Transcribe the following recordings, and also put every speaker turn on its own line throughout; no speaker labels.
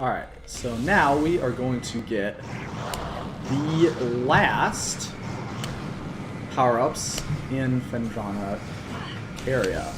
Alright, so now we are going to get the last power-ups in Fendrana area.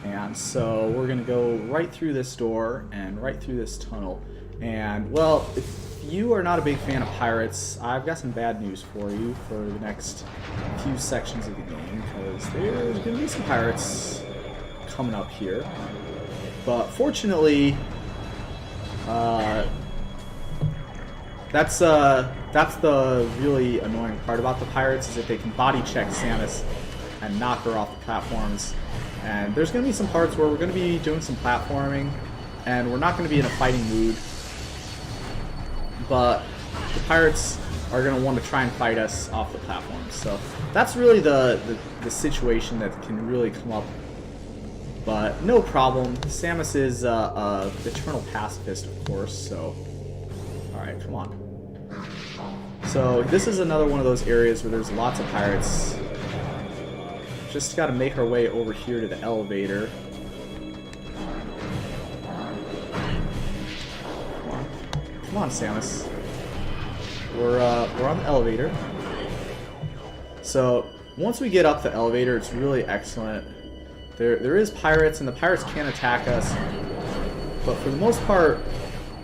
And so we're going to go right through this door and right through this tunnel. And, well, if you are not a big fan of pirates, I've got some bad news for you for the next few sections of the game, because there's going to be some pirates coming up here. But fortunately, that's the really annoying part about the pirates, is that they can body check Samus and knock her off the platforms. And there's going to be some parts where we're going to be doing some platforming, and we're not going to be in a fighting mood. But the pirates are going to want to try and fight us off the platforms. So that's really the situation that can really come up. But no problem. Samus is a eternal pacifist, of course, so... Alright, come on. So this is another one of those areas where there's lots of pirates. Just gotta make our way over here to the elevator. Come on, Samus. We're on the elevator. So once we get up the elevator, it's really excellent. There is pirates, and the pirates can attack us, but for the most part,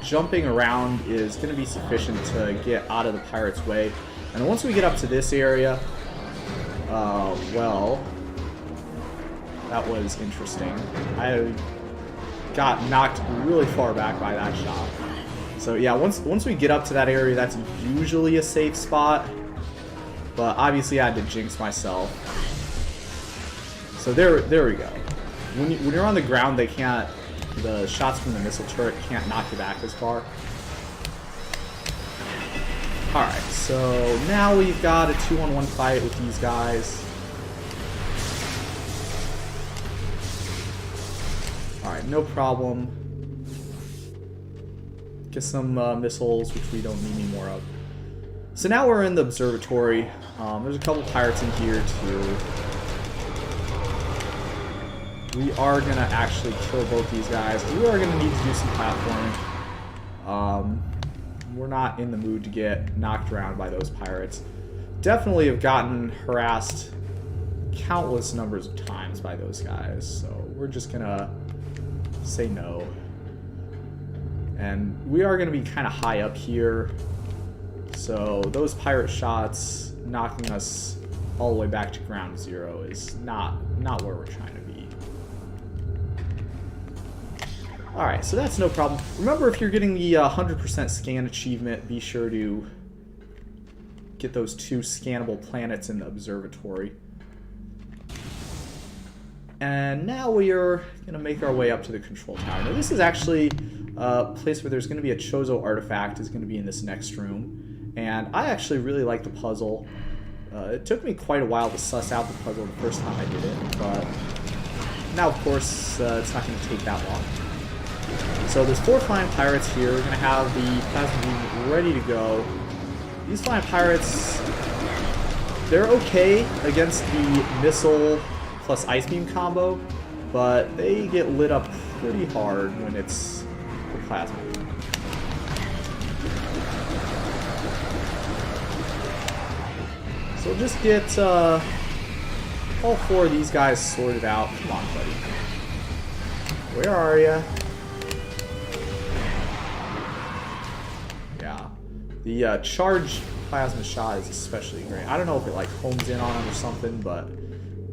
jumping around is going to be sufficient to get out of the pirates' way. And once we get up to this area, well, that was interesting. I got knocked really far back by that shot. So yeah, once we get up to that area, that's usually a safe spot, but obviously I had to jinx myself. So there we go. When you're on the ground, the shots from the missile turret can't knock you back as far. Alright, so now we've got a 2-on-1 fight with these guys. Alright, no problem. Get some missiles, which we don't need any more of. So now we're in the observatory. There's a couple pirates in here too. We are going to actually kill both these guys. We are going to need to do some platforming. We're not in the mood to get knocked around by those pirates. Definitely have gotten harassed countless numbers of times by those guys. So we're just going to say no. And we are going to be kind of high up here. So those pirate shots knocking us all the way back to ground zero is not where we're trying to be. Alright, so that's no problem. Remember, if you're getting the 100% scan achievement, be sure to get those 2 scannable planets in the observatory. And now we are going to make our way up to the control tower. Now, this is actually a place where there's going to be a Chozo artifact is going to be in this next room. And I actually really like the puzzle. It took me quite a while to suss out the puzzle the first time I did it, but now, of course, it's not going to take that long. So there's 4 flying pirates here. We're going to have the plasma beam ready to go. These flying pirates, they're okay against the missile plus ice beam combo, but they get lit up pretty hard when it's the plasma beam. So just get all 4 of these guys sorted out. Come on, buddy. Where are ya? The charged plasma shot is especially great. I don't know if it like homes in on him or something, but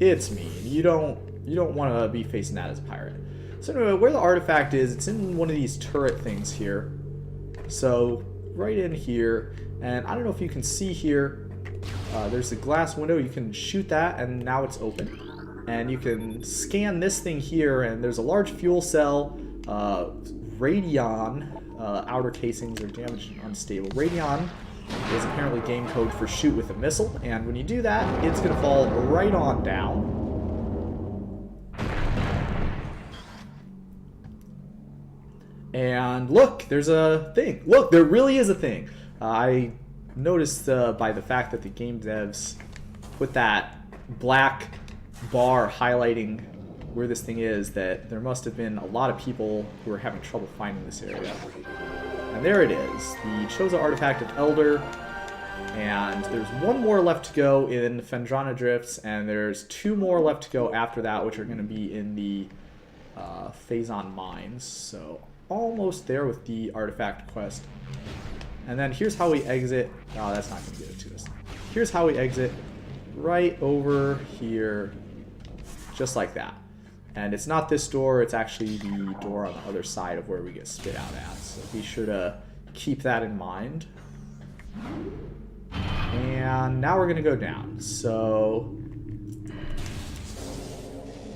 it's mean. You don't want to be facing that as a pirate. So anyway, where the artifact is, it's in one of these turret things here. So right in here, and I don't know if you can see here, there's a glass window. You can shoot that, and now it's open. And you can scan this thing here, and there's a large fuel cell, Radion. Outer casings are damaged and unstable. Radion is apparently game code for shoot with a missile, and when you do that, it's going to fall right on down. And look, there's a thing. Look, there really is a thing. I noticed by the fact that the game devs put that black bar highlighting where this thing is that there must have been a lot of people who are having trouble finding this area. And there it is, the Chozo Artifact of Elder. And there's one more left to go in Phendrana Drifts, and there's 2 more left to go after that, which are going to be in the Phazon Mines. So almost there with the artifact quest. And then here's how we exit. Oh, that's not going to get it to us. Here's how we exit. Right over here. Just like that. And it's not this door, it's actually the door on the other side of where we get spit out at. So be sure to keep that in mind. And now we're going to go down. So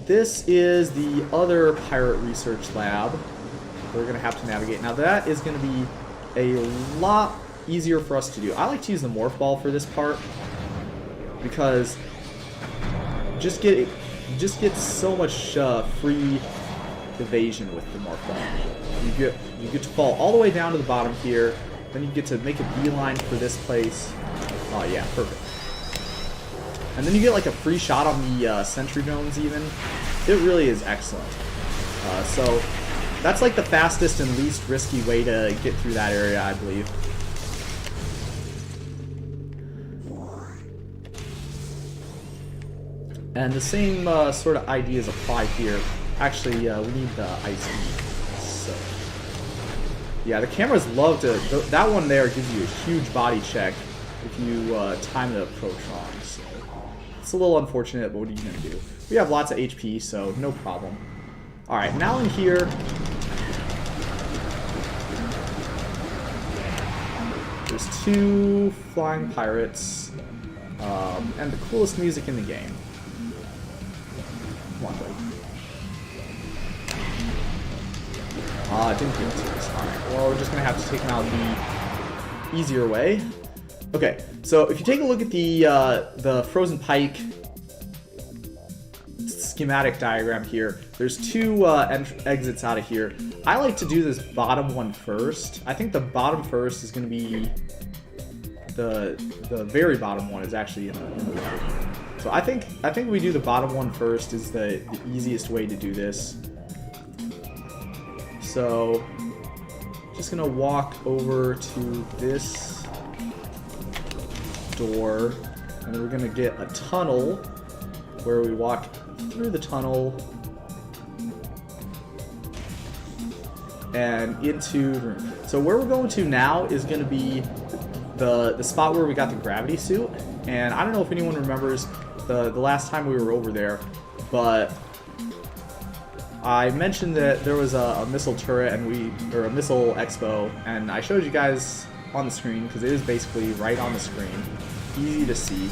this is the other pirate research lab we're going to have to navigate. Now that is going to be a lot easier for us to do. I like to use the morph ball for this part because just get so much free evasion with the morph ball. You get to fall all the way down to the bottom here, then you get to make a beeline for this place. Oh yeah, perfect. And then you get like a free shot on the sentry drones even. It really is excellent. So that's like the fastest and least risky way to get through that area, I believe. And the same sort of ideas apply here. Actually, we need the ice beam. So yeah, the cameras love to... That one there gives you a huge body check if you time the approach wrong. So it's a little unfortunate, but what are you going to do? We have lots of HP, so no problem. Alright, now in here... There's 2 flying pirates, and the coolest music in the game. Come on, buddy. It didn't give it to us. Alright, well, we're just going to have to take him out the easier way. Okay, so if you take a look at the Frozen Pike schematic diagram here, there's 2 exits out of here. I like to do this bottom one first. I think the bottom first is going to be the very bottom one is actually in the way. So I think we do the bottom one first is the easiest way to do this. So just gonna walk over to this door, and then we're gonna get a tunnel where we walk through the tunnel and into the room. So where we're going to now is going to be the spot where we got the gravity suit. And I don't know if anyone remembers the last time we were over there, but I mentioned that there was a missile turret or a missile expo, and I showed you guys on the screen because it is basically right on the screen, easy to see.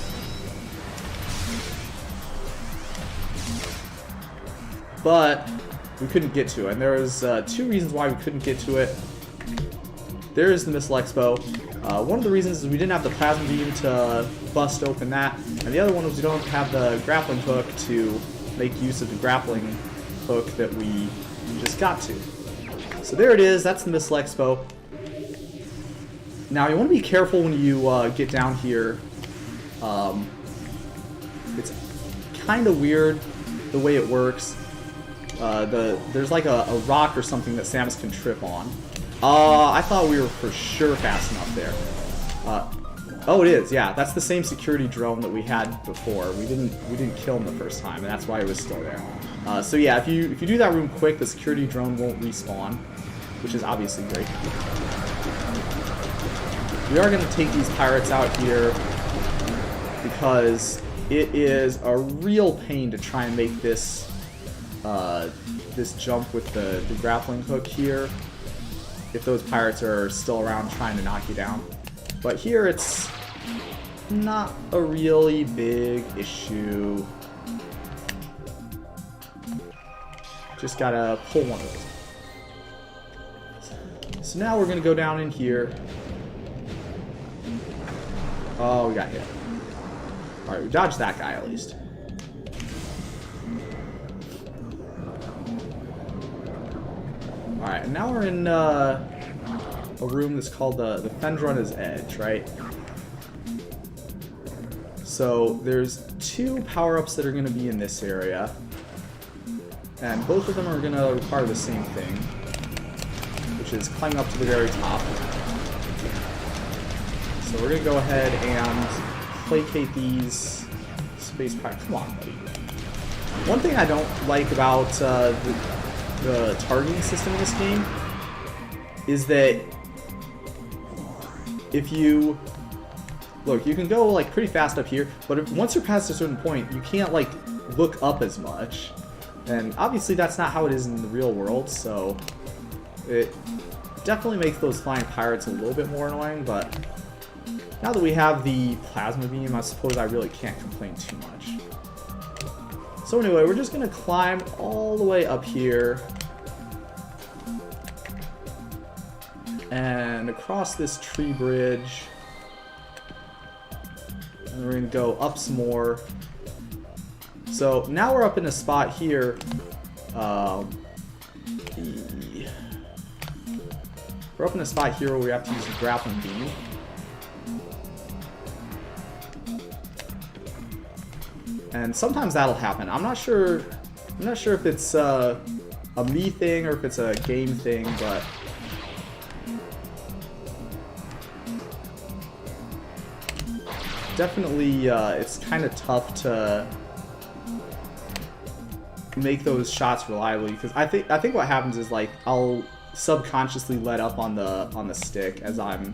But we couldn't get to it, and there was 2 reasons why we couldn't get to it. There is the Missile Expo. One of the reasons is we didn't have the plasma beam to bust open that, and the other one was we don't have the grappling hook to make use of the grappling hook that we just got to. So there it is, that's the Missile Expo. Now you want to be careful when you get down here. It's kind of weird the way it works. There's like a rock or something that Samus can trip on. I thought we were for sure fast enough there. Oh, it is. Yeah, that's the same security drone that we had before. We didn't kill him the first time, and that's why it was still there. So yeah, if you do that room quick, the security drone won't respawn, which is obviously great. We are going to take these pirates out here because it is a real pain to try and make this this jump with the grappling hook here if those pirates are still around trying to knock you down. But here it's not a really big issue. Just gotta pull one of those. So now we're gonna go down in here. Oh, we got hit. Alright, we dodged that guy at least. Alright, and now we're in a room that's called the Phendrana's Edge, right? So there's 2 power-ups that are going to be in this area. And both of them are going to require the same thing, which is climbing up to the very top. So we're going to go ahead and placate these space pirates. Come on, buddy. One thing I don't like about the targeting system in this game is that if you... Look, you can go like pretty fast up here, but once you're past a certain point, you can't like look up as much. And obviously that's not how it is in the real world, so it definitely makes those flying pirates a little bit more annoying, but now that we have the plasma beam, I suppose I really can't complain too much. So anyway, we're just going to climb all the way up here and across this tree bridge. And we're going to go up some more. So now we're up in a spot here. We're up in a spot here where we have to use the grappling beam. And sometimes that'll happen. I'm not sure if it's a me thing or if it's a game thing, but definitely it's kind of tough to make those shots reliably, because I think what happens is like I'll subconsciously let up on the stick as I'm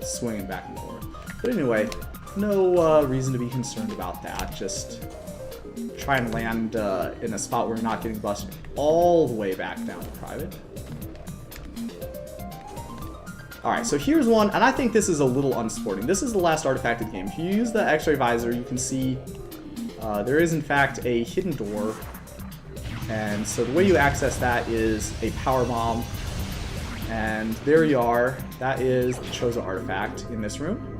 swinging back and forth. But anyway, no reason to be concerned about that. Just try and land in a spot where you're not getting busted all the way back down to private. Alright, so here's one, and I think this is a little unsporting. This is the last artifact of the game. If you use the X-ray visor, you can see there is in fact a hidden door. And so the way you access that is a power bomb. And there you are. That is the Chozo artifact in this room.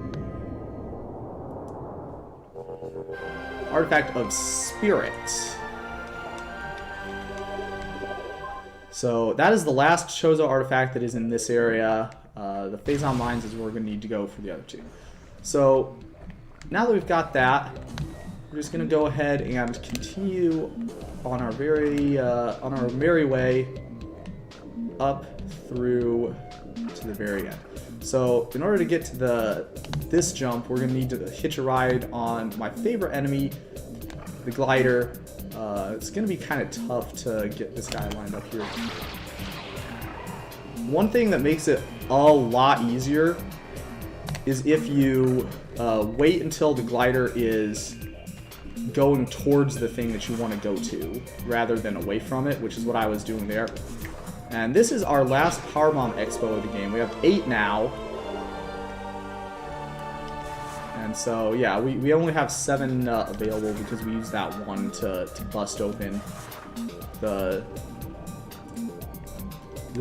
Artifact of Spirit. So that is the last Chozo artifact that is in this area. The Phazon Mines is where we're going to need to go for the other two. So now that we've got that, we're just going to go ahead and continue on our merry way up through to the very end. So in order to get to this jump, we're going to need to hitch a ride on my favorite enemy, the glider. It's going to be kind of tough to get this guy lined up here. One thing that makes it a lot easier is if you wait until the glider is going towards the thing that you want to go to rather than away from it, which is what I was doing there. And this is our last Power Bomb Expo of the game. We have 8 now. And so, yeah, we only have 7 available because we used that one to bust open the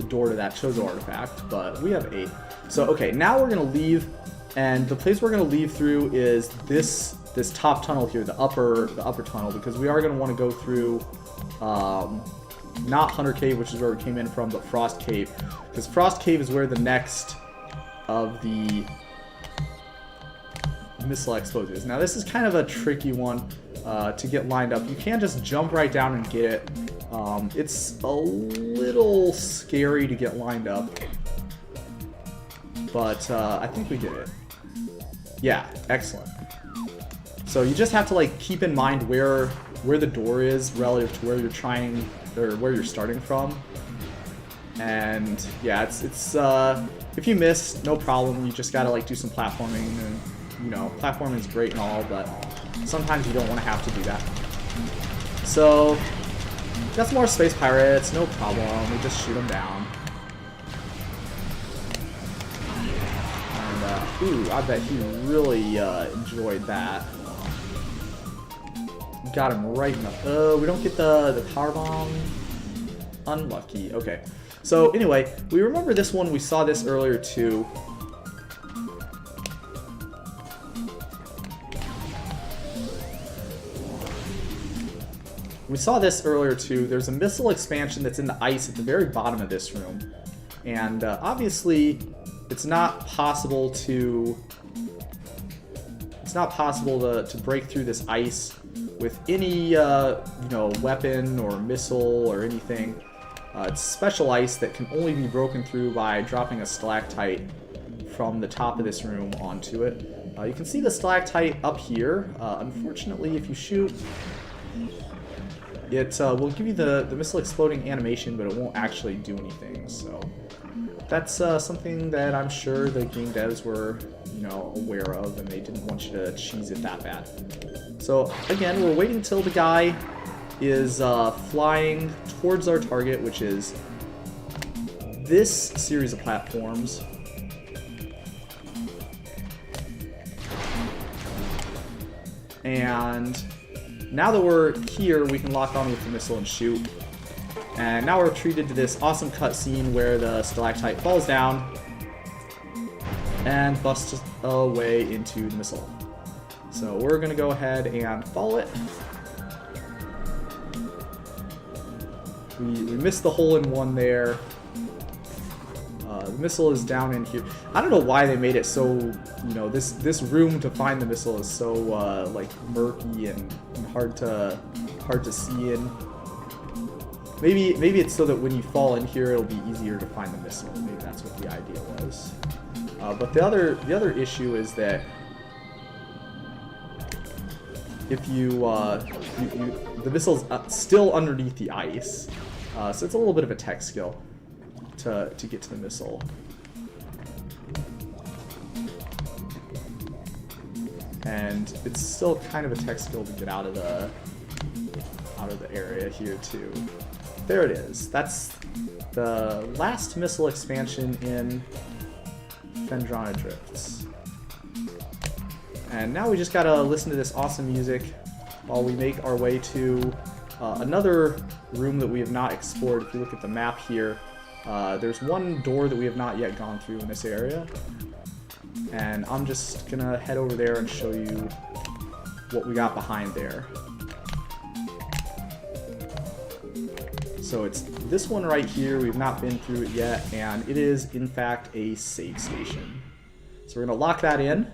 door to that Chozo artifact, but we have 8. So, okay, now we're going to leave, and the place we're going to leave through is this top tunnel here, the upper tunnel, because we are going to want to go through not Hunter Cave, which is where we came in from, but Frost Cave, because Frost Cave is where the next of the missile expos is. Now this is kind of a tricky one to get lined up. You can't just jump right down and get it. It's a little scary to get lined up, but I think we did it. Yeah, excellent. So you just have to like keep in mind where the door is relative to where you're trying or where you're starting from. And yeah, it's if you miss, no problem. You just gotta like do some platforming, and you know, platforming is great and all, but sometimes you don't want to have to do that. So got some more space pirates, no problem. We just shoot them down. And ooh, I bet he really enjoyed that. Got him right in the... we don't get the power bomb. Unlucky. Okay. So anyway, we remember this one. We saw this earlier too. There's a missile expansion that's in the ice at the very bottom of this room. And obviously, it's not possible to break through this ice with any weapon or missile or anything. It's special ice that can only be broken through by dropping a stalactite from the top of this room onto it. You can see the stalactite up here. Unfortunately, if you shoot, it will give you the missile exploding animation, but it won't actually do anything. So that's something that I'm sure the game devs were, aware of, and they didn't want you to cheese it that bad. So again, we're waiting till the guy is flying towards our target, which is this series of platforms. And now that we're here, we can lock on with the missile and shoot. And now we're treated to this awesome cutscene where the stalactite falls down and busts away into the missile. So we're going to go ahead and follow it. We missed the hole-in-one there. The missile is down in here. I don't know why they made it so, this room to find the missile is so like murky and hard to see in. Maybe it's so that when you fall in here, it'll be easier to find the missile. Maybe that's what the idea was. But the other issue is that if the missile's still underneath the ice, so it's a little bit of a tech skill to get to the missile. And it's still kind of a tech skill to get out of the area here too. There it is. That's the last missile expansion in Phendrana Drifts. And now we just gotta listen to this awesome music while we make our way to another room that we have not explored. If you look at the map here, there's one door that we have not yet gone through in this area. And I'm just gonna head over there and show you what we got behind there. So it's this one right here. We've not been through it yet, and it is in fact a save station. So we're gonna lock that in.